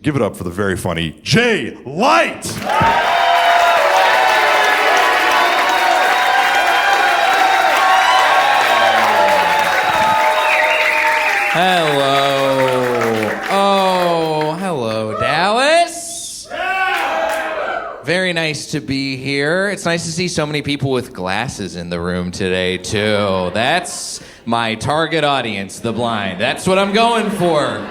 Give it up for the very funny Jay Light! Hello. Oh, hello, Dallas. Very nice to be here. It's nice to see so many people with glasses in the room today, too. That's my target audience, the blind. That's what I'm going for.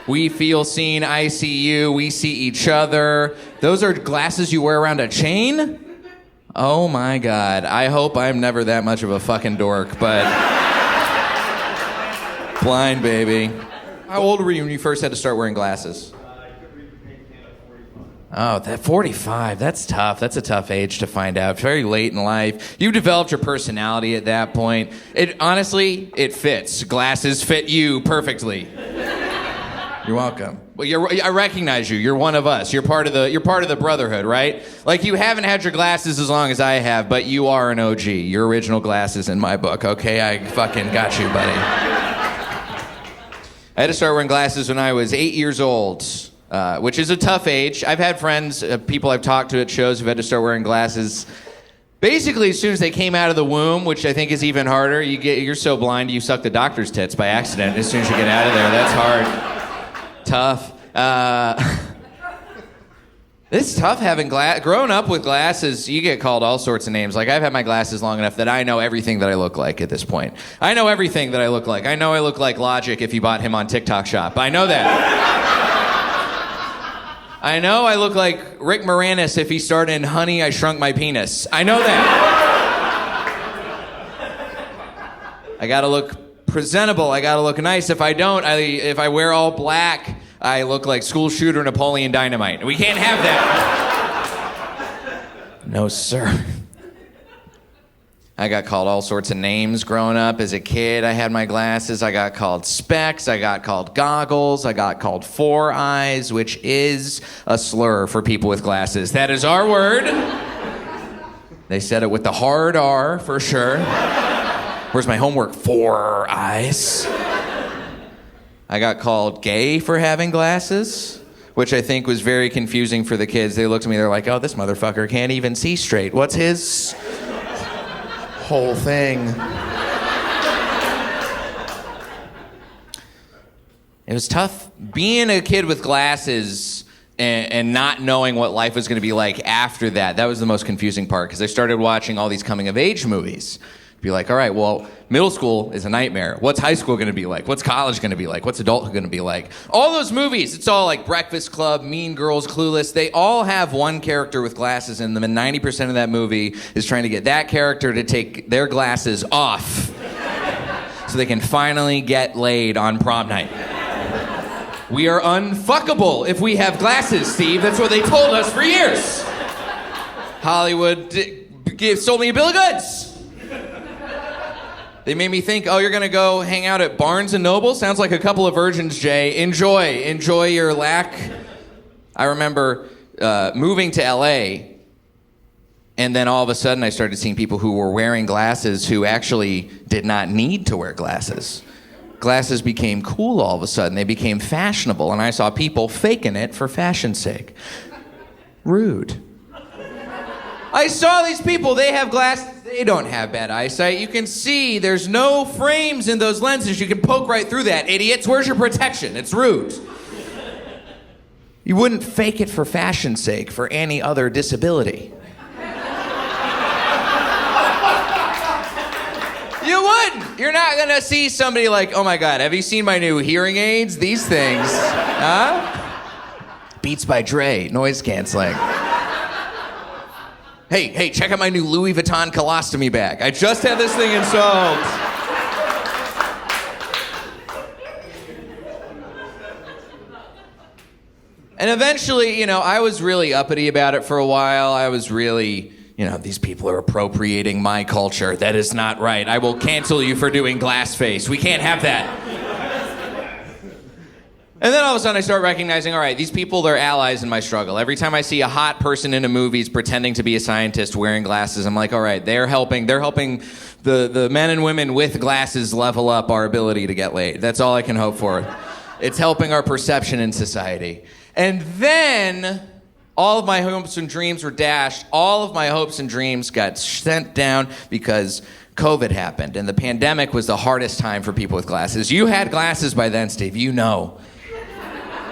We feel seen, I see you, we see each other. Those are glasses you wear around a chain? Oh my God. I hope I'm never that much of a fucking dork, but... Blind, baby. How old were you when you first had to start wearing glasses? I could read the paint can at 45. Oh, that 45, that's tough. That's a tough age to find out. Very late in life. You developed your personality at that point. Honestly, it fits. Glasses fit you perfectly. You're welcome. Well, I recognize you. You're one of us. You're part of the brotherhood, right? Like, you haven't had your glasses as long as I have, but you are an OG. Your original glasses in my book, okay? I fucking got you, buddy. I had to start wearing glasses when I was 8 years old, which is a tough age. I've had friends, people I've talked to at shows who've had to start wearing glasses basically as soon as they came out of the womb, which I think is even harder. You're so blind you suck the doctor's tits by accident as soon as you get out of there. That's hard. Tough. It's tough having growing up with glasses. You get called all sorts of names. Like, I've had my glasses long enough that I know everything that I look like at this point. I know everything that I look like. I know I look like Logic if you bought him on TikTok Shop. I know that. I know I look like Rick Moranis if he starred in Honey, I Shrunk My Penis. I know that. I gotta look presentable. I gotta look nice. If I don't, if I wear all black, I look like school shooter Napoleon Dynamite. We can't have that. No, sir. I got called all sorts of names growing up. As a kid, I had my glasses. I got called specs. I got called goggles. I got called four eyes, which is a slur for people with glasses. That is our word. They said it with the hard R, for sure. Where's my homework? Four eyes. I got called gay for having glasses, which I think was very confusing for the kids. They looked at me, they're like, oh, this motherfucker can't even see straight. What's his whole thing? It was tough being a kid with glasses and not knowing what life was going to be like after that. That was the most confusing part, because I started watching all these coming-of-age movies. Be like, all right, well, middle school is a nightmare. What's high school going to be like? What's college going to be like? What's adulthood going to be like? All those movies, it's all like Breakfast Club, Mean Girls, Clueless. They all have one character with glasses in them, and 90% of that movie is trying to get that character to take their glasses off so they can finally get laid on prom night. We are unfuckable if we have glasses, Steve. That's what they told us for years. Hollywood sold me a bill of goods. They made me think, oh, you're going to go hang out at Barnes & Noble? Sounds like a couple of virgins, Jay. Enjoy your lack. I remember moving to L.A., and then all of a sudden I started seeing people who were wearing glasses who actually did not need to wear glasses. Glasses became cool all of a sudden. They became fashionable, and I saw people faking it for fashion's sake. Rude. I saw these people, they have glasses, they don't have bad eyesight. You can see there's no frames in those lenses. You can poke right through that. Idiots, where's your protection? It's rude. You wouldn't fake it for fashion's sake for any other disability. You wouldn't. You're not gonna see somebody like, oh my God, have you seen my new hearing aids? These things, huh? Beats by Dre, noise canceling. Hey, check out my new Louis Vuitton colostomy bag. I just had this thing installed. And eventually, I was really uppity about it for a while. I was really, these people are appropriating my culture. That is not right. I will cancel you for doing glass face. We can't have that. And then all of a sudden I start recognizing, all right, these people, they're allies in my struggle. Every time I see a hot person in a movie pretending to be a scientist wearing glasses, I'm like, all right, they're helping the men and women with glasses level up our ability to get laid. That's all I can hope for. It's helping our perception in society. And then all of my hopes and dreams were dashed. All of my hopes and dreams got sent down because COVID happened. And the pandemic was the hardest time for people with glasses. You had glasses by then, Steve. You know.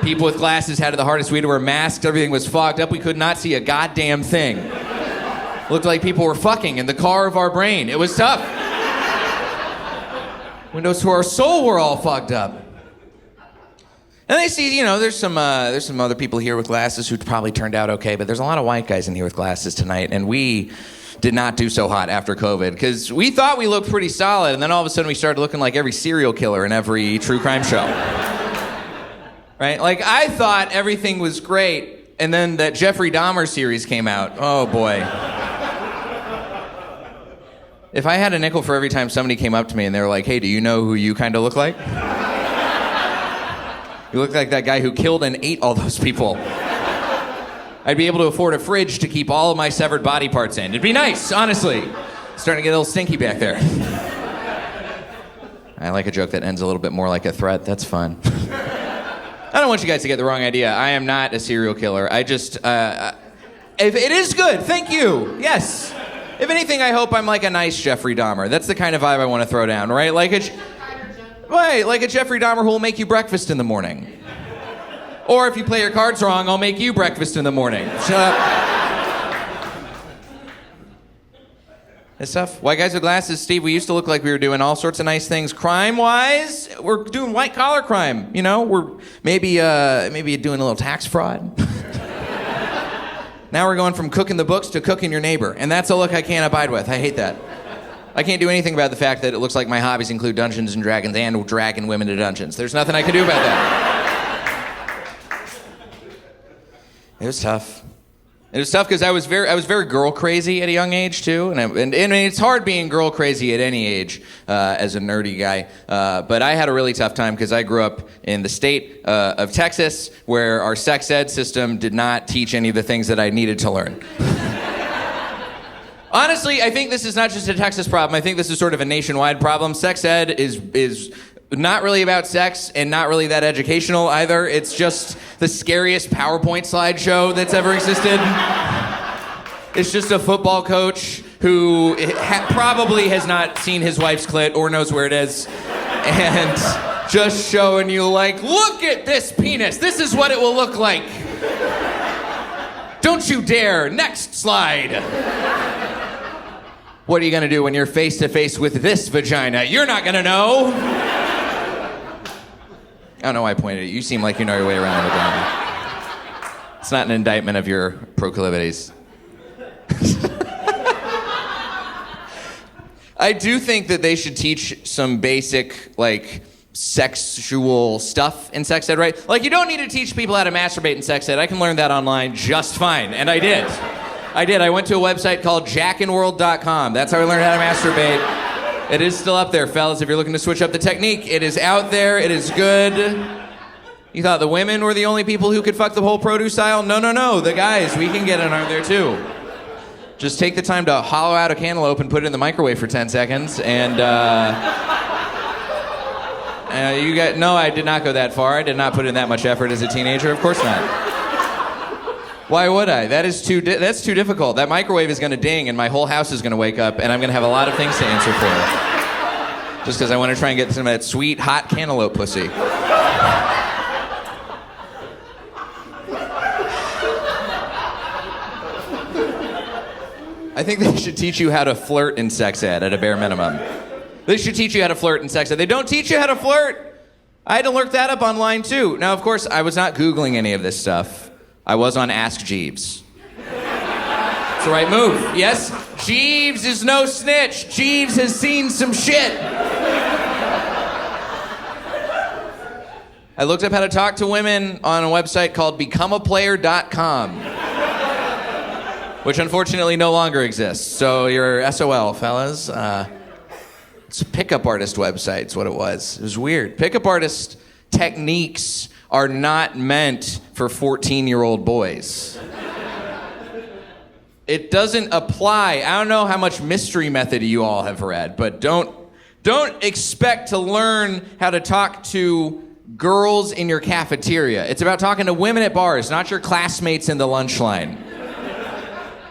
People with glasses had it the hardest. We had to wear masks. Everything was fogged up. We could not see a goddamn thing. Looked like people were fucking in the car of our brain. It was tough. Windows to our soul were all fogged up. And they see, you know, there's some other people here with glasses who probably turned out okay, but there's a lot of white guys in here with glasses tonight, and we did not do so hot after COVID, because we thought we looked pretty solid, and then all of a sudden we started looking like every serial killer in every true crime show. Right? Like, I thought everything was great, and then that Jeffrey Dahmer series came out. Oh, boy. If I had a nickel for every time somebody came up to me and they were like, hey, do you know who you kind of look like? You look like that guy who killed and ate all those people. I'd be able to afford a fridge to keep all of my severed body parts in. It'd be nice, honestly. Starting to get a little stinky back there. I like a joke that ends a little bit more like a threat. That's fun. I don't want you guys to get the wrong idea. I am not a serial killer. I just, if it is good, thank you. Yes. If anything, I hope I'm like a nice Jeffrey Dahmer. That's the kind of vibe I want to throw down, right? Like a Jeffrey Dahmer who will make you breakfast in the morning. Or if you play your cards wrong, I'll make you breakfast in the morning. Shut up. It's tough. White guys with glasses, Steve, we used to look like we were doing all sorts of nice things. Crime-wise, we're doing white-collar crime. You know, we're maybe doing a little tax fraud. Now we're going from cooking the books to cooking your neighbor. And that's a look I can't abide with. I hate that. I can't do anything about the fact that it looks like my hobbies include Dungeons and Dragons and dragging women to dungeons. There's nothing I can do about that. It was tough. It was tough because I was very girl crazy at a young age too, and it's hard being girl crazy at any age as a nerdy guy. But I had a really tough time because I grew up in the state of Texas, where our sex ed system did not teach any of the things that I needed to learn. Honestly, I think this is not just a Texas problem. I think this is sort of a nationwide problem. Sex ed is not really about sex and not really that educational either. It's just the scariest PowerPoint slideshow that's ever existed. It's just a football coach who probably has not seen his wife's clit or knows where it is, and just showing you like, look at this penis. This is what it will look like. Don't you dare. Next slide. What are you gonna do when you're face to face with this vagina? You're not gonna know. I don't know why I pointed at you. You seem like you know your way around the vagina. It's not an indictment of your proclivities. I do think that they should teach some basic, like, sexual stuff in sex ed, right? Like, you don't need to teach people how to masturbate in sex ed. I can learn that online just fine, and I did. I went to a website called JackinWorld Dot Com. That's how I learned how to masturbate. It is still up there, fellas. If you're looking to switch up the technique, it is out there. It is good. You thought the women were the only people who could fuck the whole produce aisle? No. The guys, we can get in on there too. Just take the time to hollow out a cantaloupe and put it in the microwave for 10 seconds, and you got. No, I did not go that far. I did not put in that much effort as a teenager. Of course not. Why would I? That's too difficult. That microwave is going to ding, and my whole house is going to wake up, and I'm going to have a lot of things to answer for. Just because I want to try and get some of that sweet, hot cantaloupe pussy. I think they should teach you how to flirt in sex ed at a bare minimum. They should teach you how to flirt in sex ed. They don't teach you how to flirt. I had to look that up online, too. Now, of course, I was not Googling any of this stuff. I was on Ask Jeeves. It's the right move. Yes, Jeeves is no snitch. Jeeves has seen some shit. I looked up how to talk to women on a website called BecomeAPlayer.com, which unfortunately no longer exists. So you're SOL, fellas. It's a pickup artist website. It's what it was. It was weird. Pickup artist techniques are not meant for 14-year-old boys. It doesn't apply. I don't know how much Mystery Method you all have read, but don't expect to learn how to talk to girls in your cafeteria. It's about talking to women at bars, not your classmates in the lunch line.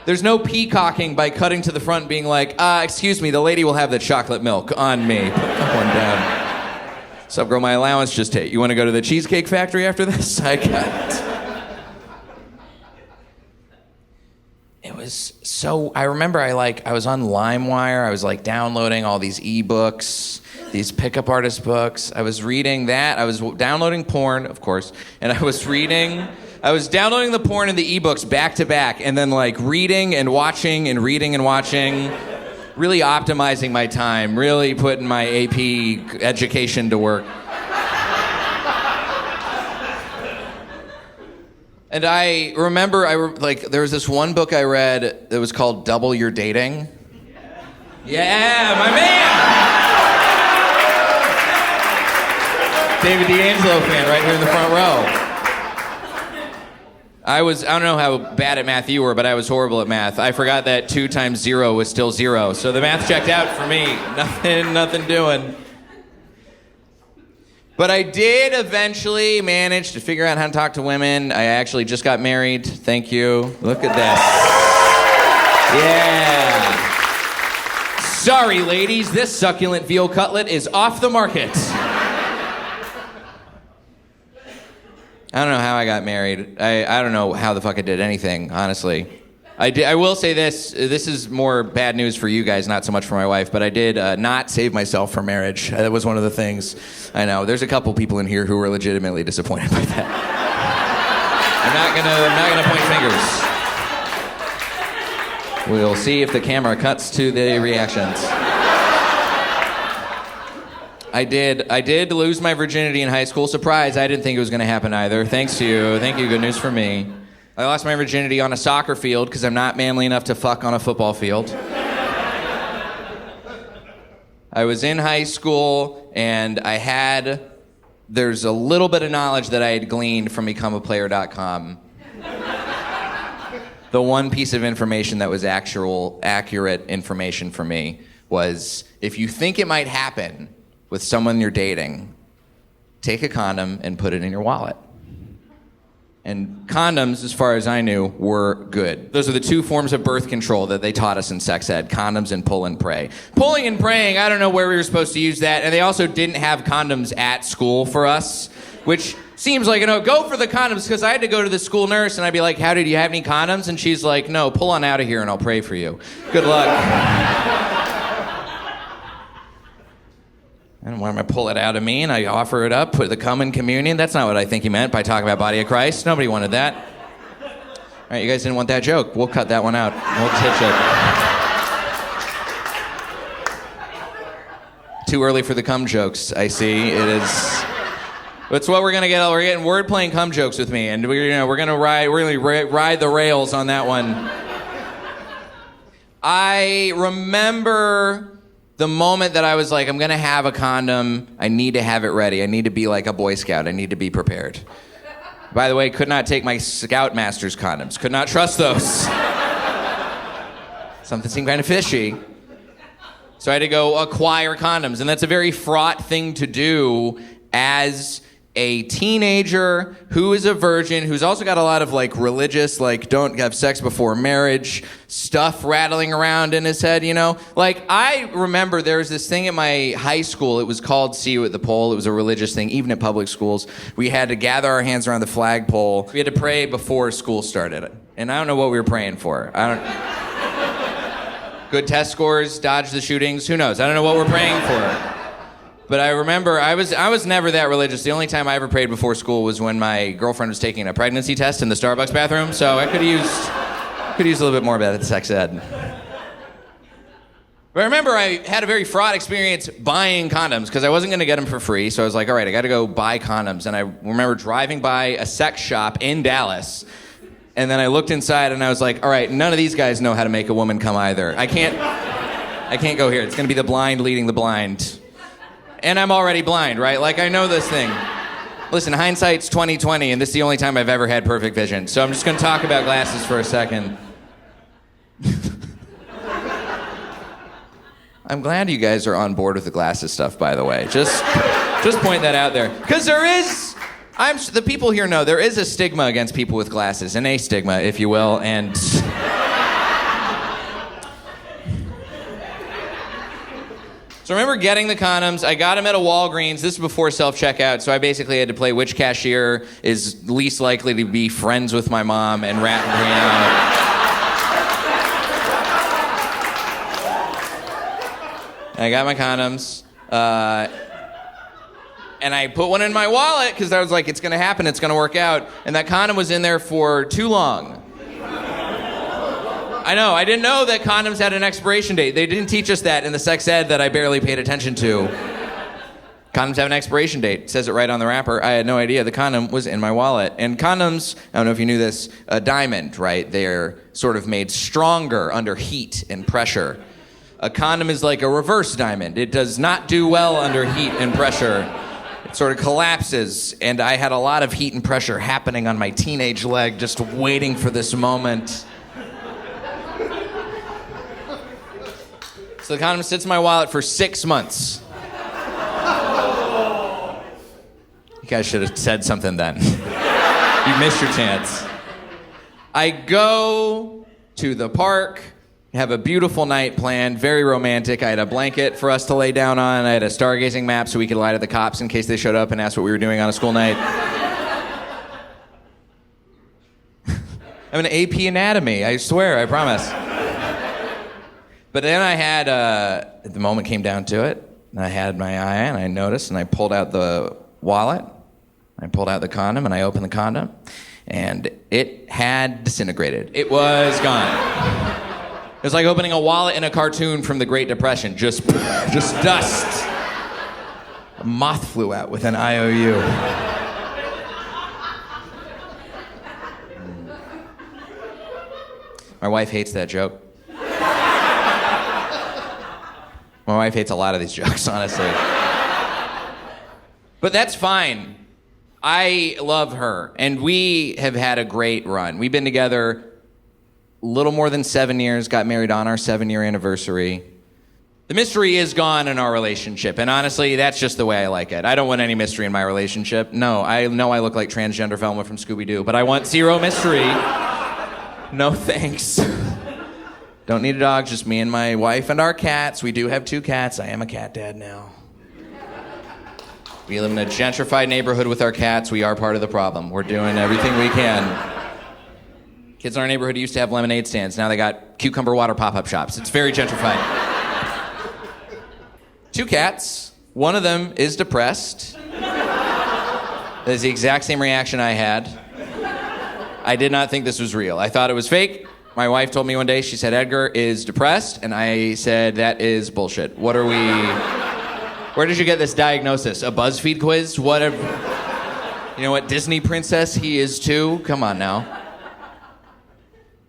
There's no peacocking by cutting to the front and being like, excuse me, the lady will have the chocolate milk on me. Put that one down. What's up, girl? My allowance just hit. You want to go to the Cheesecake Factory after this? I got it. It was so, I remember I was on LimeWire. I was like downloading all these ebooks, these pickup artist books. I was reading that. I was downloading porn, of course, and I was downloading the porn and the ebooks back to back, and then like reading and watching and reading and watching, really optimizing my time, really putting my AP education to work. And I remember, there was this one book I read that was called Double Your Dating. Yeah, my man! David D'Angelo fan right here in the front row. I don't know how bad at math you were, but I was horrible at math. I forgot that 2 times 0 was still 0, so the math checked out for me. Nothing doing. But I did eventually manage to figure out how to talk to women. I actually just got married. Thank you. Look at this. Yeah. Sorry, ladies. This succulent veal cutlet is off the market. I don't know how I got married. I don't know how the fuck I did anything, honestly. I will say this. This is more bad news for you guys, not so much for my wife, but I did not save myself for marriage. That was one of the things. I know. There's a couple people in here who were legitimately disappointed by that. I'm not gonna point fingers. We'll see if the camera cuts to the reactions. I did lose my virginity in high school. Surprise, I didn't think it was gonna happen either. Thanks to you. Thank you. Good news for me. I lost my virginity on a soccer field because I'm not manly enough to fuck on a football field. I was in high school, and there's a little bit of knowledge that I had gleaned from BecomeAPlayer.com. The one piece of information that was accurate information for me was, if you think it might happen with someone you're dating, take a condom and put it in your wallet. And condoms, as far as I knew, were good. Those are the 2 forms of birth control that they taught us in sex ed, condoms and pull and pray. Pulling and praying, I don't know where we were supposed to use that, and they also didn't have condoms at school for us, which seems like, go for the condoms, because I had to go to the school nurse, and I'd be like, how did you have any condoms? And she's like, no, pull on out of here and I'll pray for you. Good luck. And when I pull it out of me and I offer it up, put the cum in communion. That's not what I think he meant by talking about body of Christ. Nobody wanted that. All right, you guys didn't want that joke. We'll cut that one out. We'll ditch it. Too early for the cum jokes, I see. It is. It's what we're gonna get. We're getting word-playing cum jokes with me, and we're gonna ride the rails on that one. I remember the moment that I was like, I'm gonna have a condom, I need to have it ready. I need to be like a Boy Scout. I need to be prepared. By the way, could not take my Scoutmaster's condoms. Could not trust those. Something seemed kind of fishy. So I had to go acquire condoms, and that's a very fraught thing to do as a teenager who is a virgin, who's also got a lot of religious, don't have sex before marriage stuff rattling around in his head, I remember there was this thing at my high school. It was called See You at the Pole. It was a religious thing, even at public schools. We had to gather our hands around the flagpole. We had to pray before school started. And I don't know what we were praying for. Good test scores, dodge the shootings, who knows? I don't know what we're praying for. But I remember I was never that religious. The only time I ever prayed before school was when my girlfriend was taking a pregnancy test in the Starbucks bathroom. So I could have used a little bit more about sex ed. But I remember I had a very fraught experience buying condoms because I wasn't going to get them for free. So I was like, all right, I got to go buy condoms. And I remember driving by a sex shop in Dallas. And then I looked inside and I was like, all right, none of these guys know how to make a woman come either. I can't go here. It's going to be the blind leading the blind. And I'm already blind, right? I know this thing. Listen, hindsight's 20/20, and this is the only time I've ever had perfect vision. So I'm just going to talk about glasses for a second. I'm glad you guys are on board with the glasses stuff, by the way. Just point that out there. Because there is, the people here know, there is a stigma against people with glasses, an astigma, if you will, and... So I remember getting the condoms. I got them at a Walgreens. This is before self-checkout, so I basically had to play which cashier is least likely to be friends with my mom and rat me out. I got my condoms, and I put one in my wallet because I was like, it's going to happen, it's going to work out. And that condom was in there for too long. I know, I didn't know that condoms had an expiration date. They didn't teach us that in the sex ed that I barely paid attention to. Condoms have an expiration date. It says it right on the wrapper. I had no idea. The condom was in my wallet. And condoms, I don't know if you knew this, a diamond, right? They're sort of made stronger under heat and pressure. A condom is like a reverse diamond. It does not do well under heat and pressure. It sort of collapses. And I had a lot of heat and pressure happening on my teenage leg, just waiting for this moment. So the condom sits in my wallet for 6 months. You guys should have said something then. You missed your chance. I go to the park, have a beautiful night planned, very romantic. I had a blanket for us to lay down on. I had a stargazing map so we could lie to the cops in case they showed up and asked what we were doing on a school night. I'm an AP anatomy, I swear, I promise. But then I had, the moment came down to it, and I had my eye and I noticed, and I pulled out the wallet, I pulled out the condom, and I opened the condom, and it had disintegrated. It was gone. It was like opening a wallet in a cartoon from the Great Depression, just dust. A moth flew out with an IOU. My wife hates that joke. My wife hates a lot of these jokes, honestly. But that's fine. I love her, and we have had a great run. We've been together a little more than 7 years, got married on our 7-year anniversary. The mystery is gone in our relationship, and honestly, that's just the way I like it. I don't want any mystery in my relationship. No, I know I look like transgender Velma from Scooby-Doo, but I want zero mystery. No thanks. Don't need a dog, just me and my wife and our cats. We do have 2 cats. I am a cat dad now. We live in a gentrified neighborhood with our cats. We are part of the problem. We're doing everything we can. Kids in our neighborhood used to have lemonade stands. Now they got cucumber water pop-up shops. It's very gentrified. 2 cats. One of them is depressed. That is the exact same reaction I had. I did not think this was real. I thought it was fake. My wife told me one day, she said, Edgar is depressed, and I said, that is bullshit. Where did you get this diagnosis? A BuzzFeed quiz? You know what Disney princess he is too? Come on now.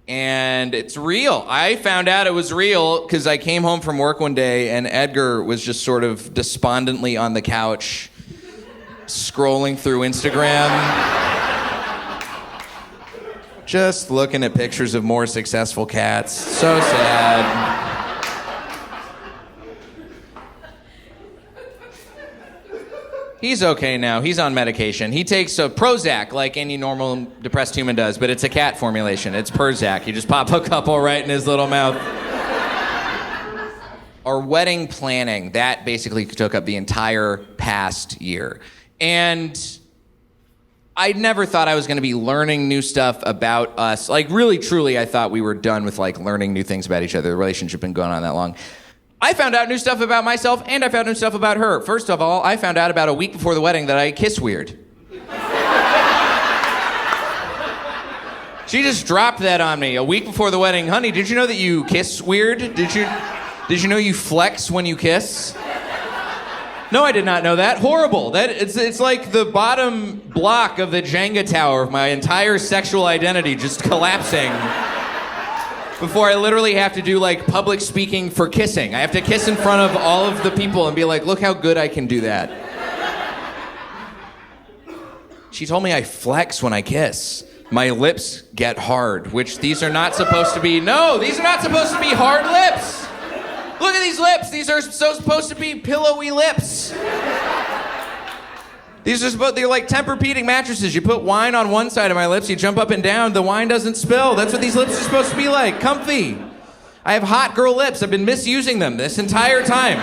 And it's real. I found out it was real because I came home from work one day, and Edgar was just sort of despondently on the couch, scrolling through Instagram. Just looking at pictures of more successful cats. So sad. He's okay now. He's on medication. He takes a Prozac like any normal depressed human does, but it's a cat formulation. It's Perzac. You just pop a couple right in his little mouth. Our wedding planning, that basically took up the entire past year. And I never thought I was going to be learning new stuff about us. Like, really, truly, I thought we were done with, like, learning new things about each other. The relationship had been going on that long. I found out new stuff about myself, and I found new stuff about her. First of all, I found out about a week before the wedding that I kiss weird. She just dropped that on me a week before the wedding. Honey, did you know that you kiss weird? Did you know you flex when you kiss? No, I did not know that. Horrible. It's like the bottom block of the Jenga tower of my entire sexual identity just collapsing before I literally have to do like public speaking for kissing. I have to kiss in front of all of the people and be like, look how good I can do that. She told me I flex when I kiss. My lips get hard, which these are not supposed to be. No, these are not supposed to be hard lips. Look at these lips. These are so supposed to be pillowy lips. They're like Tempur-Pedic mattresses. You put wine on one side of my lips, you jump up and down, the wine doesn't spill. That's what these lips are supposed to be like, comfy. I have hot girl lips. I've been misusing them this entire time.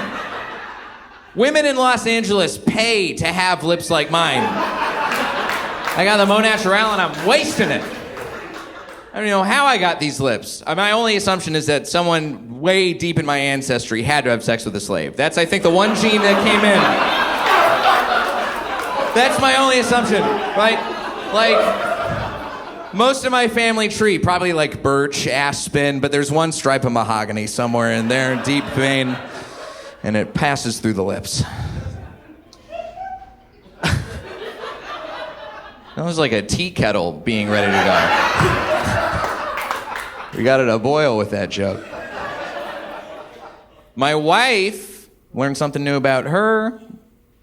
Women in Los Angeles pay to have lips like mine. I got the Mon Natural and I'm wasting it. I don't know how I got these lips. My only assumption is that someone way deep in my ancestry had to have sex with a slave. That's, I think, the one gene that came in. That's my only assumption, right? Like, most of my family tree, probably like birch, aspen, but there's one stripe of mahogany somewhere in there, deep vein, and it passes through the lips. That was like a tea kettle being ready to go. We got it a boil with that joke. My wife learned something new about her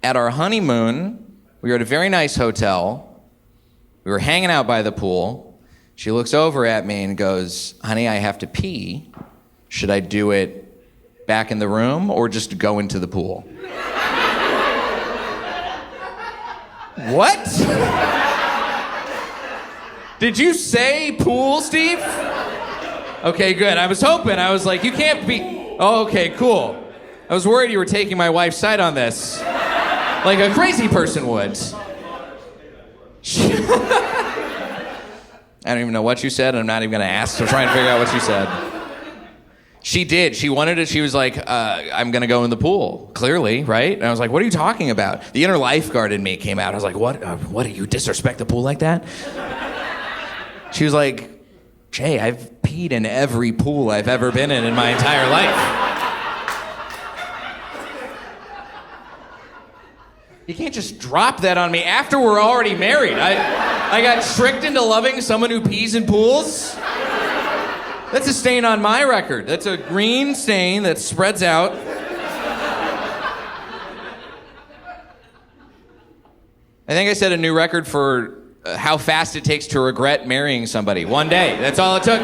at our honeymoon. We were at a very nice hotel. We were hanging out by the pool. She looks over at me and goes, "Honey, I have to pee. Should I do it back in the room or just go into the pool?" What? Did you say pool, Steve? Okay, good. I was hoping. I was like, you can't be... Oh, okay, cool. I was worried you were taking my wife's side on this. Like a crazy person would. I don't even know what you said, and I'm not even going to ask. I'm trying to figure out what you said. She did. She wanted it. She was like, I'm going to go in the pool. Clearly, right? And I was like, what are you talking about? The inner lifeguard in me came out. I was like, what? Do you disrespect the pool like that? She was like, Jay, I've peed in every pool I've ever been in my entire life. You can't just drop that on me after we're already married. I got tricked into loving someone who pees in pools. That's a stain on my record. That's a green stain that spreads out. I think I set a new record for how fast it takes to regret marrying somebody. One day. That's all it took.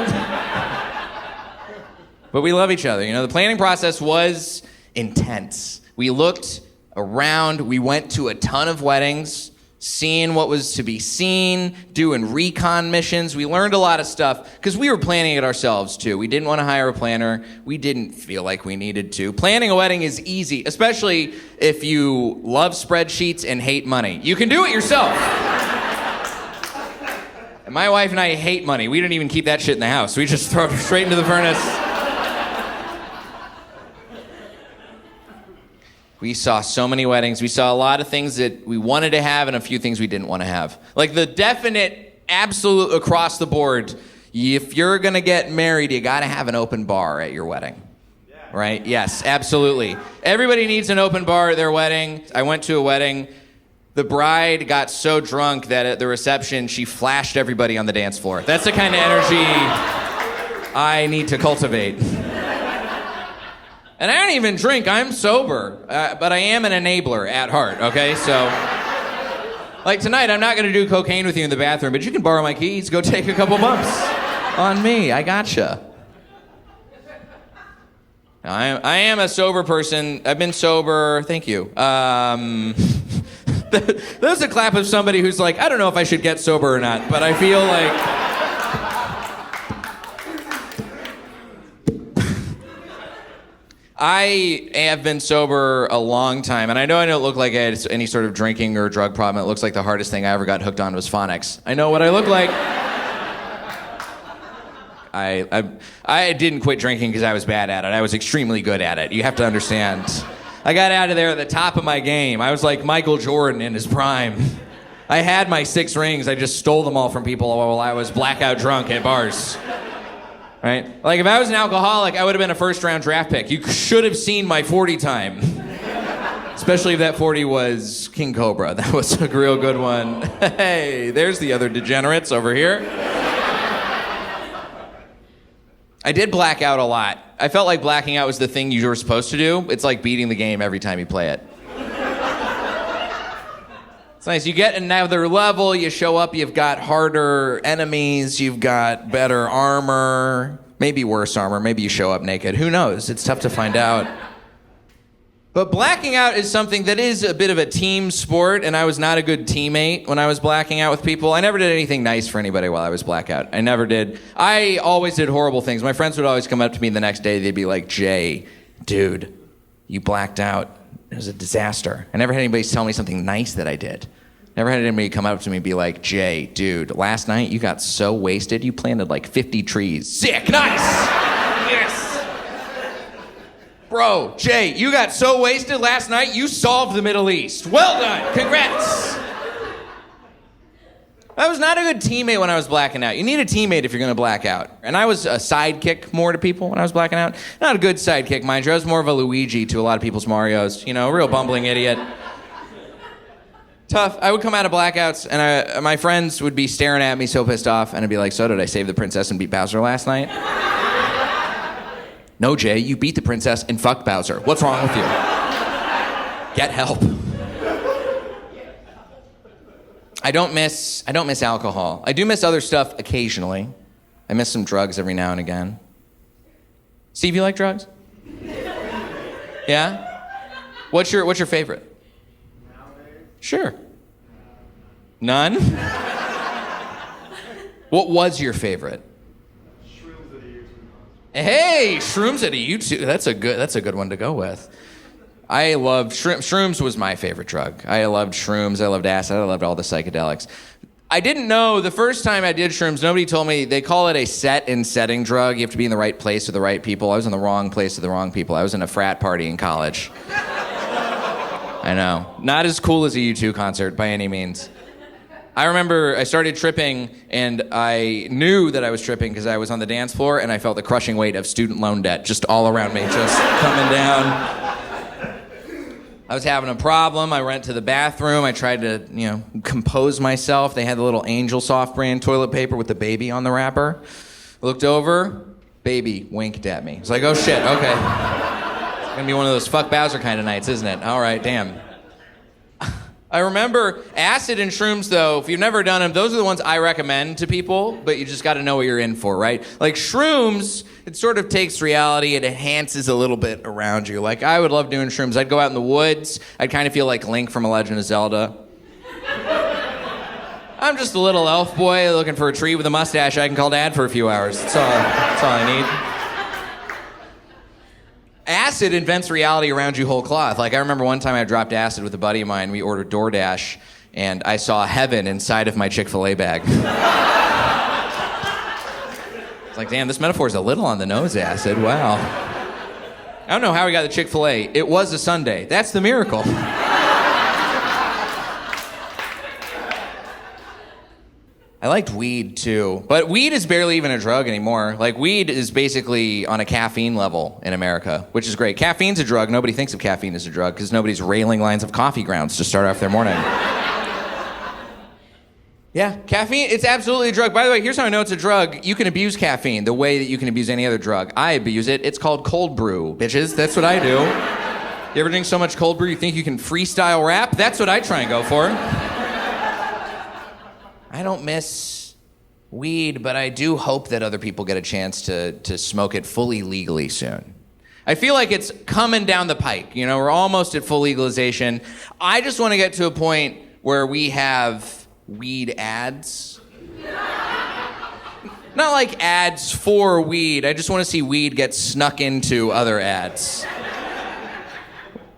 But we love each other. You know, the planning process was intense. We looked around. We went to a ton of weddings, seeing what was to be seen, doing recon missions. We learned a lot of stuff because we were planning it ourselves too. We didn't want to hire a planner. We didn't feel like we needed to. Planning a wedding is easy, especially if you love spreadsheets and hate money. You can do it yourself. And my wife and I hate money. We didn't even keep that shit in the house. We just throw it straight into the furnace. We saw so many weddings. We saw a lot of things that we wanted to have and a few things we didn't want to have. Like the definite, absolute across the board, if you're going to get married, you got to have an open bar at your wedding. Yeah. Right? Yes, absolutely. Everybody needs an open bar at their wedding. I went to a wedding. The bride got so drunk that at the reception, she flashed everybody on the dance floor. That's the kind of energy I need to cultivate. And I don't even drink, I'm sober, but I am an enabler at heart, okay? So, like tonight, I'm not gonna do cocaine with you in the bathroom, but you can borrow my keys, go take a couple bumps on me, I gotcha. Now, I am a sober person, I've been sober, thank you. That was a clap of somebody who's like, I don't know if I should get sober or not, but I feel like... I have been sober a long time, and I know I don't look like I had any sort of drinking or drug problem. It looks like the hardest thing I ever got hooked on was phonics. I know what I look like. I didn't quit drinking because I was bad at it. I was extremely good at it. You have to understand. I got out of there at the top of my game. I was like Michael Jordan in his prime. I had my 6 rings. I just stole them all from people while I was blackout drunk at bars. Right? Like, if I was an alcoholic, I would have been a first-round draft pick. You should have seen my 40 time. Especially if that 40 was King Cobra. That was a real good one. Hey, there's the other degenerates over here. I did black out a lot. I felt like blacking out was the thing you were supposed to do. It's like beating the game every time you play it. It's nice. You get another level, you show up, you've got harder enemies, you've got better armor, maybe worse armor, maybe you show up naked. Who knows? It's tough to find out. But blacking out is something that is a bit of a team sport, and I was not a good teammate when I was blacking out with people. I never did anything nice for anybody while I was blackout. I never did. I always did horrible things. My friends would always come up to me the next day. They'd be like, Jay, dude, you blacked out. It was a disaster. I never had anybody tell me something nice that I did. Never had anybody come up to me and be like, Jay, dude, last night you got so wasted, you planted like 50 trees. Sick, nice! Yes! Bro, Jay, you got so wasted last night, you solved the Middle East. Well done, congrats! I was not a good teammate when I was blacking out. You need a teammate if you're gonna black out. And I was a sidekick more to people when I was blacking out. Not a good sidekick, mind you. I was more of a Luigi to a lot of people's Marios. You know, a real bumbling idiot. Tough. I would come out of blackouts, and my friends would be staring at me so pissed off, and I'd be like, so did I save the princess and beat Bowser last night? No, Jay, you beat the princess and fucked Bowser. What's wrong with you? Get help. I don't miss alcohol. I do miss other stuff occasionally. I miss some drugs every now and again. Steve, you like drugs? Yeah? What's your favorite? Sure. None? What was your favorite? Shrooms at a YouTube concert. Hey, Shrooms at a YouTube. That's a good one to go with. I loved Shrooms was my favorite drug. I loved Shrooms. I loved acid. I loved all the psychedelics. I didn't know the first time I did Shrooms, nobody told me, they call it a set and setting drug. You have to be in the right place with the right people. I was in the wrong place with the wrong people. I was in a frat party in college. I know. Not as cool as a U2 concert by any means. I remember I started tripping, and I knew that I was tripping because I was on the dance floor, and I felt the crushing weight of student loan debt just all around me, just coming down. I was having a problem. I went to the bathroom. I tried to, compose myself. They had the little Angel Soft brand toilet paper with the baby on the wrapper. I looked over. Baby winked at me. It's like, oh shit, okay. It's gonna be one of those fuck Bowser kind of nights, isn't it? All right, damn. I remember acid and shrooms, though, if you've never done them, those are the ones I recommend to people, but you just got to know what you're in for, right? Like shrooms, it sort of takes reality, it enhances a little bit around you. Like, I would love doing shrooms. I'd go out in the woods. I'd kind of feel like Link from A Legend of Zelda. I'm just a little elf boy looking for a tree with a mustache I can call dad for a few hours. That's all I need. Acid invents reality around you whole cloth. Like, I remember one time I dropped acid with a buddy of mine. We ordered DoorDash, and I saw heaven inside of my Chick-fil-A bag. It's like, damn, this metaphor is a little on the nose, acid. Wow. I don't know how we got the Chick-fil-A. It was a Sunday. That's the miracle. I liked weed, too. But weed is barely even a drug anymore. Like, weed is basically on a caffeine level in America, which is great. Caffeine's a drug. Nobody thinks of caffeine as a drug because nobody's railing lines of coffee grounds to start off their morning. Yeah, caffeine, it's absolutely a drug. By the way, here's how I know it's a drug. You can abuse caffeine the way that you can abuse any other drug. I abuse it. It's called cold brew, bitches. That's what I do. You ever drink so much cold brew you think you can freestyle rap? That's what I try and go for. I don't miss weed, but I do hope that other people get a chance to smoke it fully legally soon. I feel like it's coming down the pike. We're almost at full legalization. I just want to get to a point where we have weed ads. Not like ads for weed. I just want to see weed get snuck into other ads.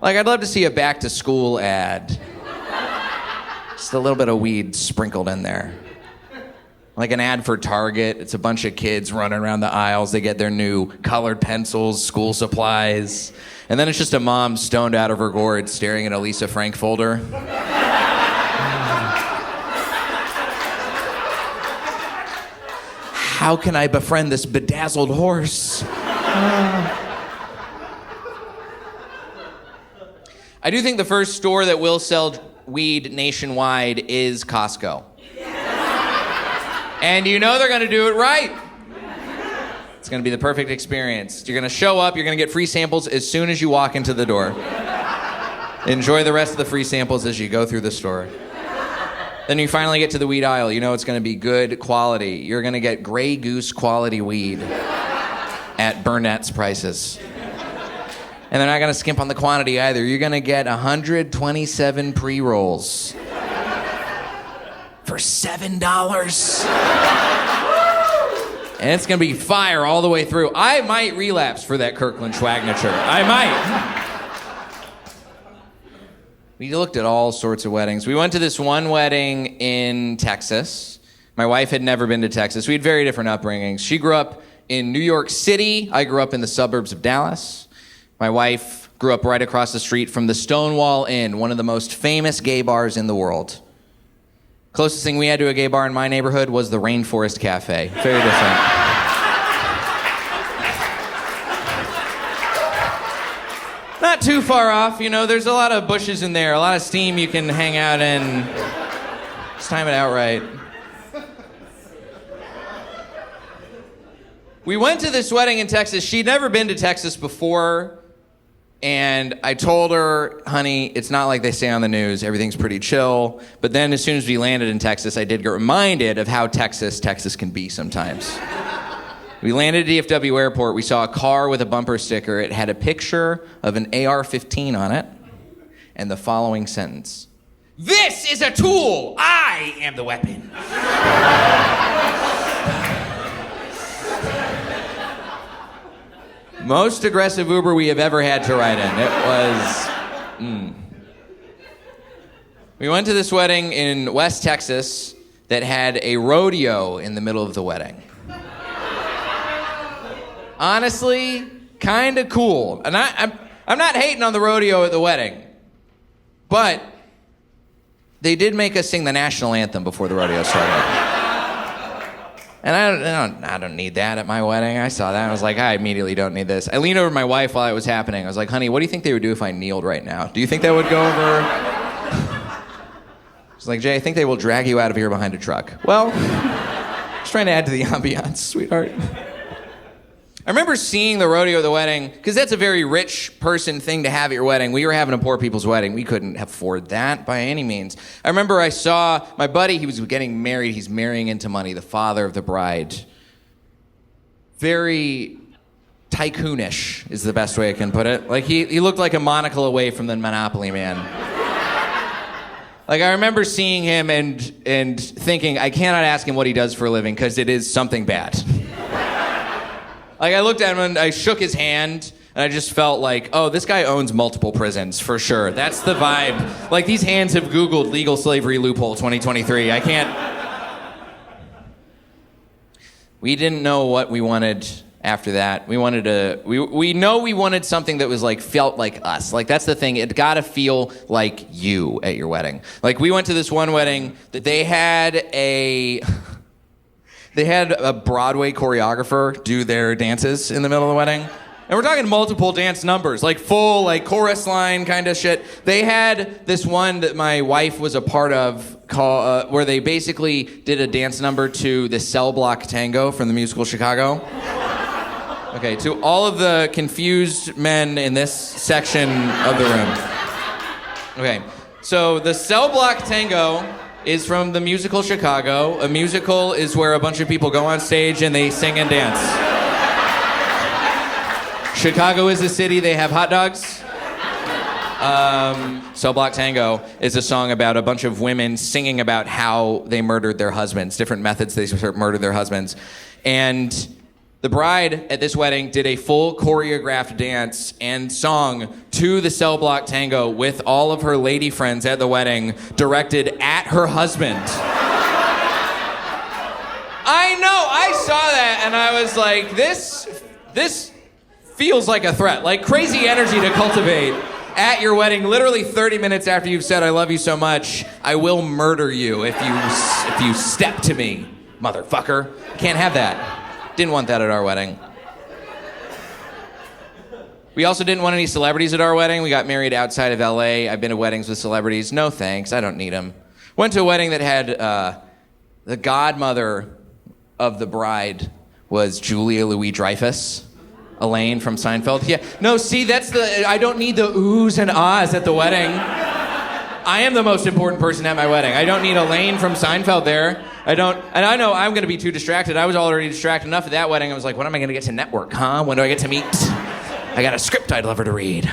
Like, I'd love to see a back-to-school ad. Just a little bit of weed sprinkled in there. Like an ad for Target. It's a bunch of kids running around the aisles. They get their new colored pencils, school supplies. And then it's just a mom stoned out of her gourd staring at a Lisa Frank folder. How can I befriend this bedazzled horse? I do think the first store that will sell weed nationwide is Costco. And they're going to do it right. It's going to be the perfect experience. You're going to show up, you're going to get free samples as soon as you walk into the door. Enjoy the rest of the free samples as you go through the store. Then you finally get to the weed aisle. It's going to be good quality. You're going to get Grey Goose quality weed at Burnett's prices. And they're not going to skimp on the quantity either. You're going to get 127 pre-rolls for $7. And it's going to be fire all the way through. I might relapse for that Kirkland Schwagnature. I might. We looked at all sorts of weddings. We went to this one wedding in Texas. My wife had never been to Texas. We had very different upbringings. She grew up in New York City. I grew up in the suburbs of Dallas. My wife grew up right across the street from the Stonewall Inn, one of the most famous gay bars in the world. Closest thing we had to a gay bar in my neighborhood was the Rainforest Cafe. Very different. Not too far off, there's a lot of bushes in there, a lot of steam you can hang out in. Just time it out right. We went to this wedding in Texas. She'd never been to Texas before. And I told her, honey, it's not like they say on the news. Everything's pretty chill. But then as soon as we landed in Texas, I did get reminded of how Texas can be sometimes. We landed at DFW Airport. We saw a car with a bumper sticker. It had a picture of an AR-15 on it and the following sentence. "This is a tool. I am the weapon." Most aggressive Uber we have ever had to ride in. It was... We went to this wedding in West Texas that had a rodeo in the middle of the wedding. Honestly, kind of cool. And I'm not hating on the rodeo at the wedding, but they did make us sing the national anthem before the rodeo started. And I don't need that at my wedding. I saw that and I was like, I immediately don't need this. I leaned over to my wife while it was happening. I was like, honey, what do you think they would do if I kneeled right now? Do you think that would go over? She's like, Jay, I think they will drag you out of here behind a truck. Well, just trying to add to the ambiance, sweetheart. I remember seeing the rodeo at the wedding, because that's a very rich person thing to have at your wedding. We were having a poor people's wedding. We couldn't afford that by any means. I remember I saw my buddy, he was getting married. He's marrying into money, the father of the bride. Very tycoonish is the best way I can put it. Like, he looked like a monocle away from the Monopoly Man. Like, I remember seeing him and thinking, I cannot ask him what he does for a living, because it is something bad. Like, I looked at him and I shook his hand, and I just felt like, oh, this guy owns multiple prisons, for sure. That's the vibe. Like, these hands have Googled legal slavery loophole 2023. I can't... We didn't know what we wanted after that. We wanted we know we wanted something that was, like, felt like us. Like, that's the thing. It gotta feel like you at your wedding. Like, we went to this one wedding that they had a Broadway choreographer do their dances in the middle of the wedding. And we're talking multiple dance numbers, like full, like chorus line kind of shit. They had this one that my wife was a part of where they basically did a dance number to the cell block Tango from the musical Chicago. Okay, to all of the confused men in this section of the room. Okay, so the cell block Tango is from the musical Chicago. A musical is where a bunch of people go on stage and they sing and dance. Chicago is a city, they have hot dogs. Cell Block Tango is a song about a bunch of women singing about how they murdered their husbands, different methods they murdered their husbands. And the bride at this wedding did a full choreographed dance and song to the Cell Block Tango with all of her lady friends at the wedding, directed at her husband. I know, I saw that and I was like, this feels like a threat. Like, crazy energy to cultivate at your wedding, literally 30 minutes after you've said, I love you so much, I will murder you if you step to me, motherfucker. Can't have that. Didn't want that at our wedding. We also didn't want any celebrities at our wedding. We got married outside of LA. I've been to weddings with celebrities. No thanks, I don't need them. Went to a wedding that had the godmother of the bride was Julia Louis-Dreyfus. Elaine from Seinfeld. Yeah. No, see, I don't need the oohs and ahs at the wedding. I am the most important person at my wedding. I don't need Elaine from Seinfeld there. And I know I'm going to be too distracted. I was already distracted enough at that wedding. I was like, when am I going to get to network, huh? When do I get to meet I got a script I'd love her to read.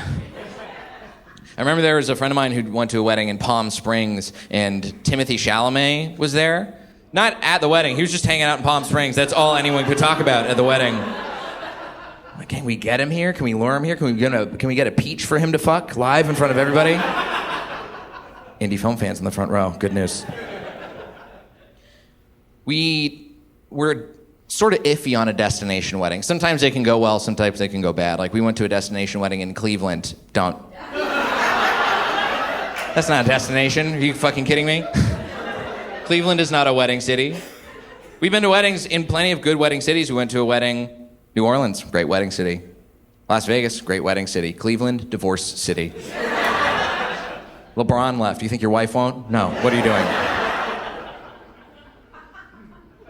I remember there was a friend of mine who went to a wedding in Palm Springs, and Timothy Chalamet was there. Not at the wedding. He was just hanging out in Palm Springs. That's all anyone could talk about at the wedding. Like, can we get him here? Can we lure him here? Can we get a peach for him to fuck live in front of everybody? Indie film fans in the front row. Good news. We were sort of iffy on a destination wedding. Sometimes they can go well, sometimes they can go bad. Like, we went to a destination wedding in Cleveland. Don't. That's not a destination. Are you fucking kidding me? Cleveland is not a wedding city. We've been to weddings in plenty of good wedding cities. We went to a wedding, New Orleans, great wedding city. Las Vegas, great wedding city. Cleveland, divorce city. LeBron left. You think your wife won't? No. What are you doing?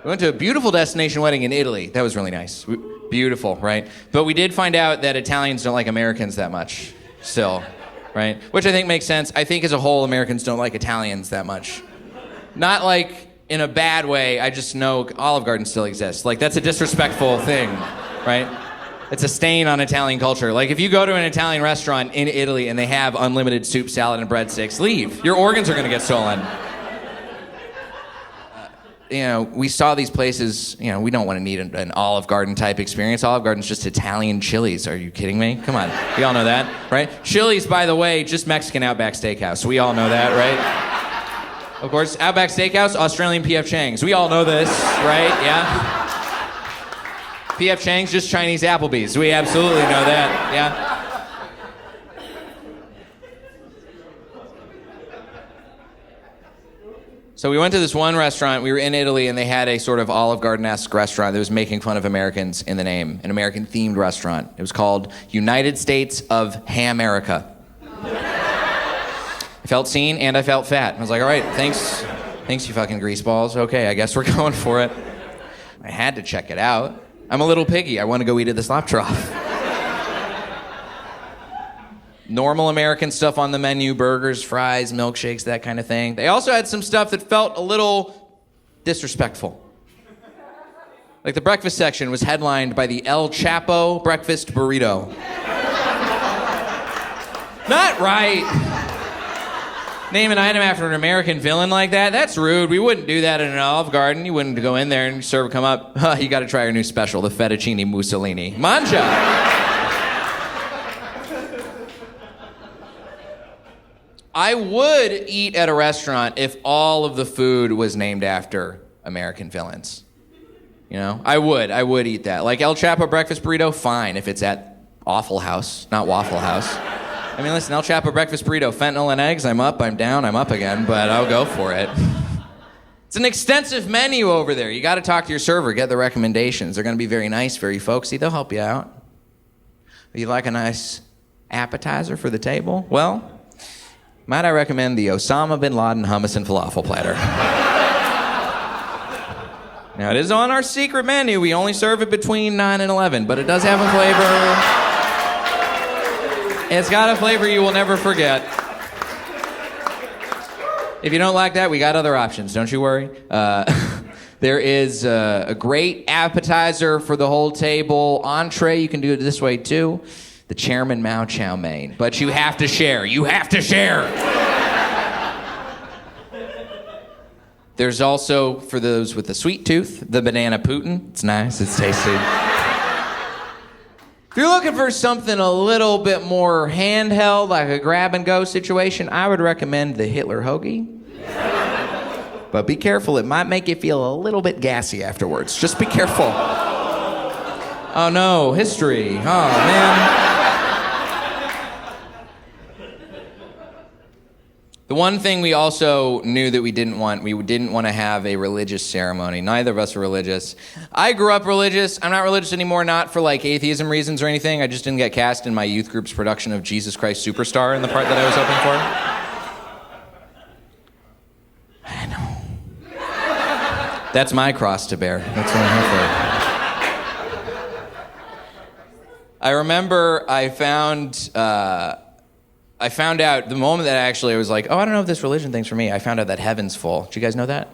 We went to a beautiful destination wedding in Italy. That was really nice. Beautiful, right? But we did find out that Italians don't like Americans that much still, right? Which I think makes sense. I think as a whole, Americans don't like Italians that much. Not like in a bad way, I just know Olive Garden still exists. Like, that's a disrespectful thing, right? It's a stain on Italian culture. Like, if you go to an Italian restaurant in Italy and they have unlimited soup, salad, and breadsticks, leave. Your organs are gonna get stolen. We saw these places, we don't want to need an Olive Garden type experience. Olive Garden's just Italian Chili's. Are you kidding me? Come on. We all know that, right? Chili's, by the way, just Mexican Outback Steakhouse. We all know that, right? Of course, Outback Steakhouse, Australian P.F. Chang's. We all know this, right? Yeah? P.F. Chang's, just Chinese Applebee's. We absolutely know that, yeah? So we went to this one restaurant. We were in Italy, and they had a sort of Olive Garden-esque restaurant that was making fun of Americans in the name, an American-themed restaurant. It was called United States of Ham-America. I felt seen and I felt fat. I was like, all right, thanks you fucking greaseballs. Okay, I guess we're going for it. I had to check it out. I'm a little piggy. I want to go eat at the slop trough. Normal American stuff on the menu, burgers, fries, milkshakes, that kind of thing. They also had some stuff that felt a little disrespectful. Like the breakfast section was headlined by the El Chapo breakfast burrito. Not right. Name an item after an American villain like that? That's rude. We wouldn't do that in an Olive Garden. You wouldn't go in there and serve would come up. You got to try our new special, the fettuccine Mussolini. Mangia. I would eat at a restaurant if all of the food was named after American villains. I would eat that. Like El Chapo breakfast burrito, fine if it's at Awful House, not Waffle House. I mean, listen, El Chapo breakfast burrito, fentanyl and eggs, I'm up, I'm down, I'm up again, but I'll go for it. It's an extensive menu over there. You got to talk to your server, get the recommendations. They're going to be very nice, very folksy. They'll help you out. You like a nice appetizer for the table? Well, might I recommend the Osama bin Laden hummus and falafel platter. Now, it is on our secret menu. We only serve it between 9 and 11, but it does have a flavor. It's got a flavor you will never forget. If you don't like that, we got other options. Don't you worry. There is a great appetizer for the whole table. Entree, you can do it this way too. The Chairman Mao Chow Mein. But you have to share. You have to share. There's also, for those with a sweet tooth, the banana Putin. It's nice. It's tasty. If you're looking for something a little bit more handheld, like a grab-and-go situation, I would recommend the Hitler Hoagie. But be careful, it might make you feel a little bit gassy afterwards. Just be careful. Oh no, history. Oh man. The one thing we also knew that we didn't want to have a religious ceremony. Neither of us are religious. I grew up religious. I'm not religious anymore, not for like atheism reasons or anything. I just didn't get cast in my youth group's production of Jesus Christ Superstar in the part that I was hoping for. I know. That's my cross to bear. That's what I'm here for. I remember I found out the moment that I was like, oh, I don't know if this religion thing's for me. I found out that heaven's full. Did you guys know that?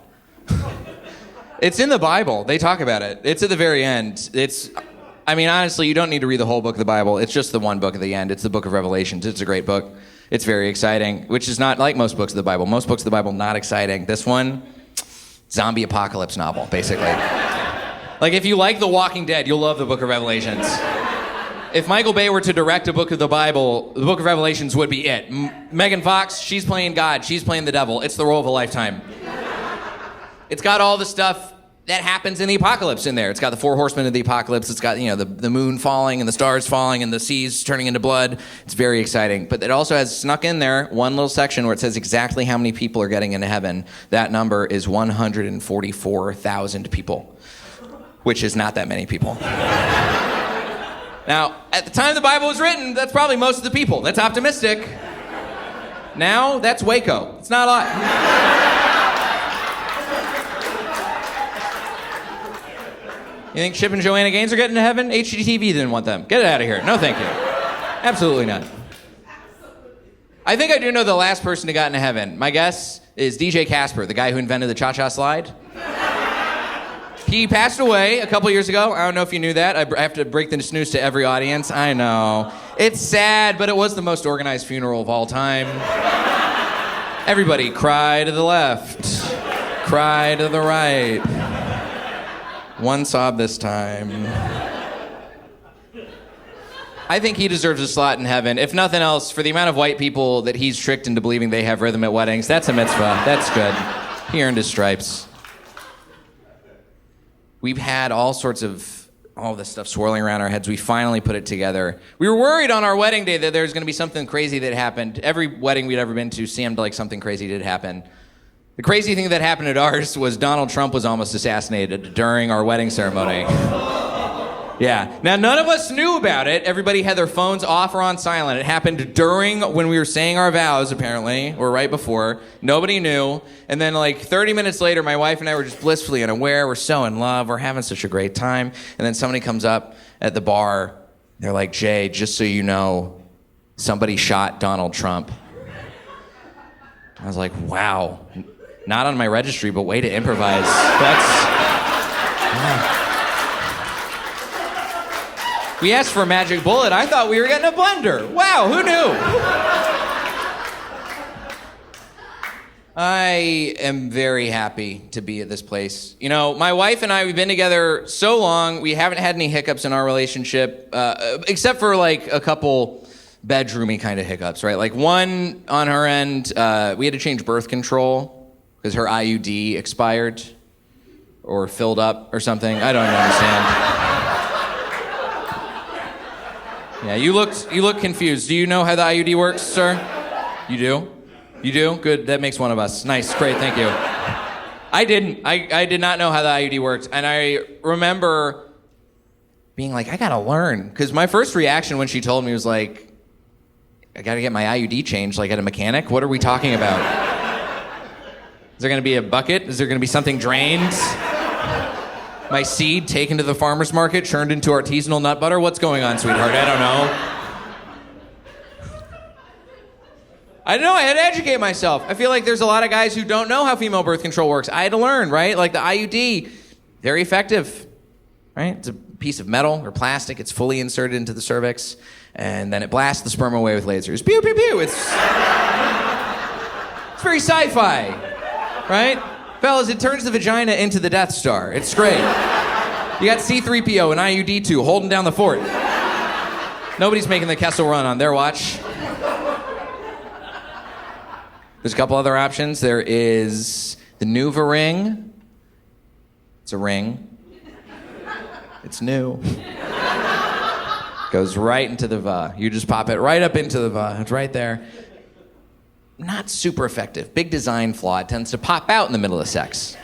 It's in the Bible. They talk about it. It's at the very end. I mean, honestly, you don't need to read the whole book of the Bible. It's just the one book at the end. It's the book of Revelations. It's a great book. It's very exciting, which is not like most books of the Bible. Most books of the Bible, not exciting. This one, zombie apocalypse novel, basically. Like, if you like The Walking Dead, you'll love the book of Revelations. If Michael Bay were to direct a book of the Bible, the book of Revelations would be it. Megan Fox, she's playing God. She's playing the devil. It's the role of a lifetime. It's got all the stuff that happens in the apocalypse in there. It's got the 4 horsemen of the apocalypse. It's got, the moon falling and the stars falling and the seas turning into blood. It's very exciting. But it also has snuck in there one little section where it says exactly how many people are getting into heaven. That number is 144,000 people, which is not that many people. Now, at the time the Bible was written, that's probably most of the people. That's optimistic. Now, that's Waco. It's not a lot. You think Chip and Joanna Gaines are getting to heaven? HGTV didn't want them. Get it out of here. No, thank you. Absolutely not. I think I do know the last person who got into heaven. My guess is DJ Casper, the guy who invented the cha-cha slide. He passed away a couple years ago. I don't know if you knew that. I have to break the news to every audience. I know. It's sad, but it was the most organized funeral of all time. Everybody cry to the left, cry to the right. One sob this time. I think he deserves a slot in heaven. If nothing else, for the amount of white people that he's tricked into believing they have rhythm at weddings, that's a mitzvah. That's good. He earned his stripes. We've had all this stuff swirling around our heads. We finally put it together. We were worried on our wedding day that there was going to be something crazy that happened. Every wedding we'd ever been to seemed like something crazy did happen. The crazy thing that happened at ours was Donald Trump was almost assassinated during our wedding ceremony. Yeah. Now, none of us knew about it. Everybody had their phones off or on silent. It happened during when we were saying our vows, apparently, or right before. Nobody knew. And then, 30 minutes later, my wife and I were just blissfully unaware. We're so in love. We're having such a great time. And then somebody comes up at the bar. They're like, Jay, just so you know, somebody shot Donald Trump. I was like, wow. Not on my registry, but way to improvise. We asked for a magic bullet. I thought we were getting a blender. Wow, who knew? I am very happy to be at this place. My wife and I, we've been together so long, we haven't had any hiccups in our relationship, except for a couple bedroomy kind of hiccups, right? One on her end, we had to change birth control because her IUD expired or filled up or something. I don't understand. Yeah, you look confused. Do you know how the IUD works, sir? You do? You do? Good, that makes one of us. Nice, great, thank you. I didn't. I did not know how the IUD worked. And I remember being like, I gotta learn. Because my first reaction when she told me was like, I gotta get my IUD changed, at a mechanic? What are we talking about? Is there gonna be a bucket? Is there gonna be something drained? My seed taken to the farmer's market, churned into artisanal nut butter? What's going on, sweetheart? I don't know. I don't know, I had to educate myself. I feel like there's a lot of guys who don't know how female birth control works. I had to learn, right? The IUD, very effective, right? It's a piece of metal or plastic. It's fully inserted into the cervix, and then it blasts the sperm away with lasers. Pew, pew, pew. It's very sci-fi, right? Fellas, it turns the vagina into the Death Star. It's great. You got C-3PO and IUD-2 holding down the fort. Nobody's making the Kessel Run on their watch. There's a couple other options. There is the Nuva ring. It's a ring. It's new. Goes right into the va. You just pop it right up into the va. It's right there. Not super effective. Big design flaw. It tends to pop out in the middle of sex.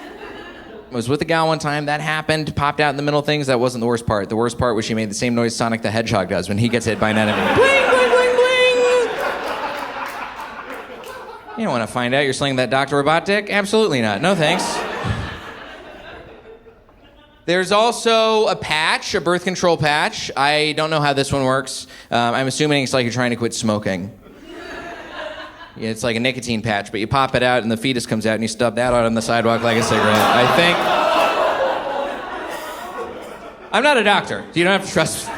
I was with a gal one time. That happened. Popped out in the middle of things. That wasn't the worst part. The worst part was she made the same noise Sonic the Hedgehog does when he gets hit by an enemy. Bling, bling, bling, bling. You don't want to find out you're slinging that Dr. Robot dick? Absolutely not. No thanks. There's also a patch, a birth control patch. I don't know how this one works. I'm assuming it's like you're trying to quit smoking. Yeah, it's like a nicotine patch, but you pop it out and the fetus comes out and you stub that out on the sidewalk like a cigarette. I think I'm not a doctor. You don't have to trust me.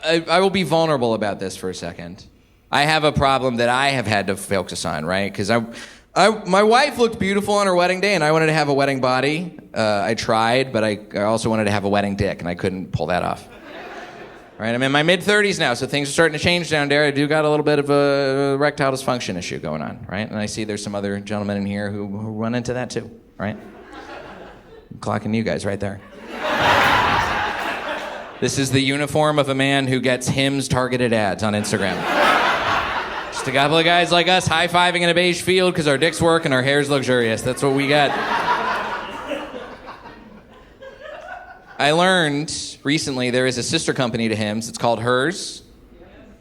I will be vulnerable about this for a second. I have a problem that I have had to focus on, right? Because my wife looked beautiful on her wedding day, and I wanted to have a wedding body. I tried, but I also wanted to have a wedding dick, and I couldn't pull that off. Right? I'm in my mid-30s now, so things are starting to change down there. I do got a little bit of a erectile dysfunction issue going on, right? And I see there's some other gentlemen in here who run into that too, right? I'm clocking you guys right there. This is the uniform of a man who gets Hims targeted ads on Instagram. Just a couple of guys like us high-fiving in a beige field because our dicks work and our hair's luxurious. That's what we get. I learned recently there is a sister company to Hims. It's called Hers.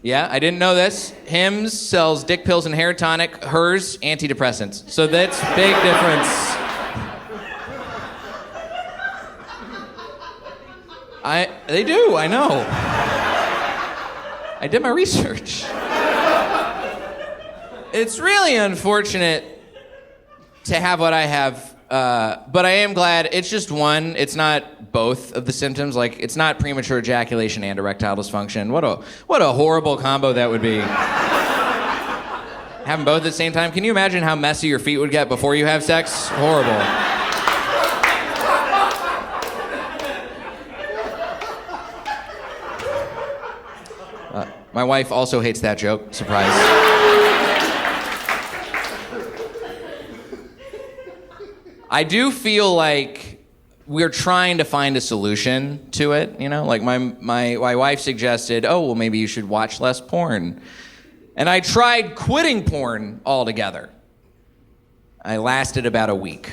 Yeah, I didn't know this. Hims sells dick pills and hair tonic. Hers, antidepressants. So that's big difference. They do, I know. I did my research. It's really unfortunate to have what I have, but I am glad it's just one. It's not both of the symptoms. Like, it's not premature ejaculation and erectile dysfunction. What a horrible combo that would be. Have them both at the same time. Can you imagine how messy your feet would get before you have sex? Horrible. My wife also hates that joke. Surprise. I do feel like we're trying to find a solution to it, you know? Like my wife suggested, oh, well, maybe you should watch less porn. And I tried quitting porn altogether. I lasted about a week.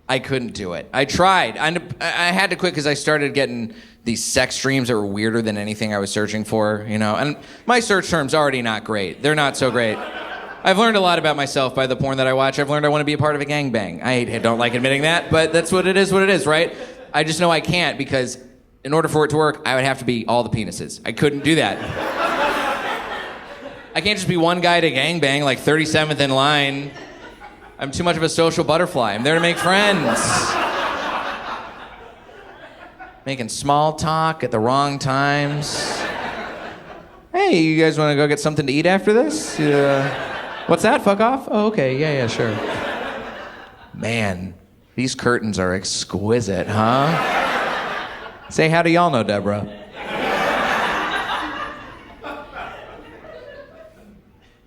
I couldn't do it. I tried. I had to quit because I started getting these sex dreams that were weirder than anything I was searching for, you know? And my search terms already not great. They're not so great. I've learned a lot about myself by the porn that I watch. I've learned I want to be a part of a gangbang. I don't like admitting that, but that's what it is, right? I just know I can't because in order for it to work, I would have to be all the penises. I couldn't do that. I can't just be one guy to gangbang, like 37th in line. I'm too much of a social butterfly. I'm there to make friends. Making small talk at the wrong times. Hey, you guys want to go get something to eat after this? What's that? Fuck off? Oh, okay. Yeah, sure. Man, these curtains are exquisite, huh? Say how do y'all know, Deborah?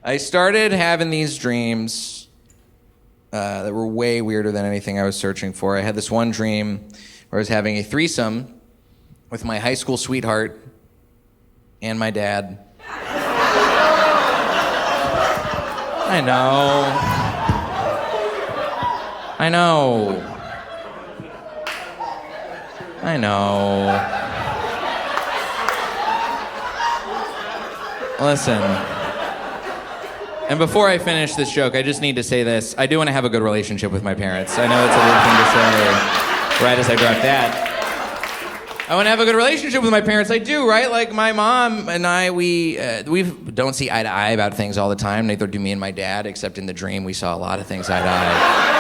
I started having these dreams that were way weirder than anything I was searching for. I had this one dream where I was having a threesome with my high school sweetheart and my dad. I know. Listen. And before I finish this joke, I just need to say this. I do want to have a good relationship with my parents. I know it's a weird thing to say right as I drop that. I want to have a good relationship with my parents. I do, right? Like, my mom and I, we don't see eye to eye about things all the time. Neither do me and my dad, except in the dream we saw a lot of things eye to eye.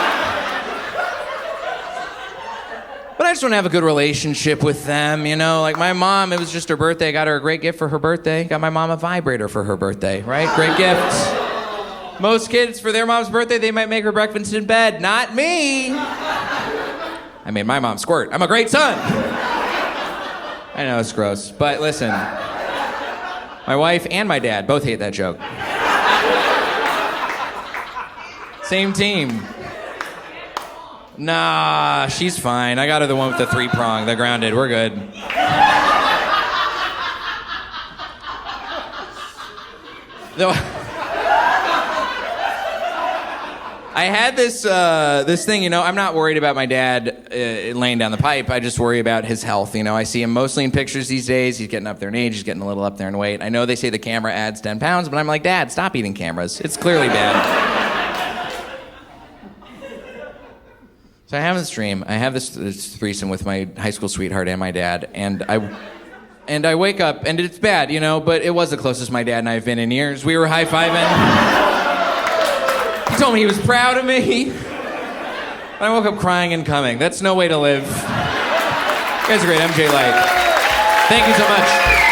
But I just want to have a good relationship with them, you know? Like, my mom, it was just her birthday. I got her a great gift for her birthday. Got my mom a vibrator for her birthday, right? Great gift. Most kids, for their mom's birthday, they might make her breakfast in bed. Not me. I made my mom squirt. I'm a great son. I know it's gross, but listen. My wife and my dad both hate that joke. Same team. Nah, she's fine. I got her the one with the 3-prong, the grounded. We're good. I had this thing, you know, I'm not worried about my dad laying down the pipe. I just worry about his health, you know. I see him mostly in pictures these days. He's getting up there in age. He's getting a little up there in weight. I know they say the camera adds 10 pounds, but I'm like, Dad, stop eating cameras. It's clearly bad. So I have this dream. I have this threesome with my high school sweetheart and my dad, and I wake up, and it's bad, you know, but it was the closest my dad and I have been in years. We were high-fiving. He told me he was proud of me. Like, And I woke up crying and coming. That's no way to live. You guys are great. I'm Jay Light. Thank you so much.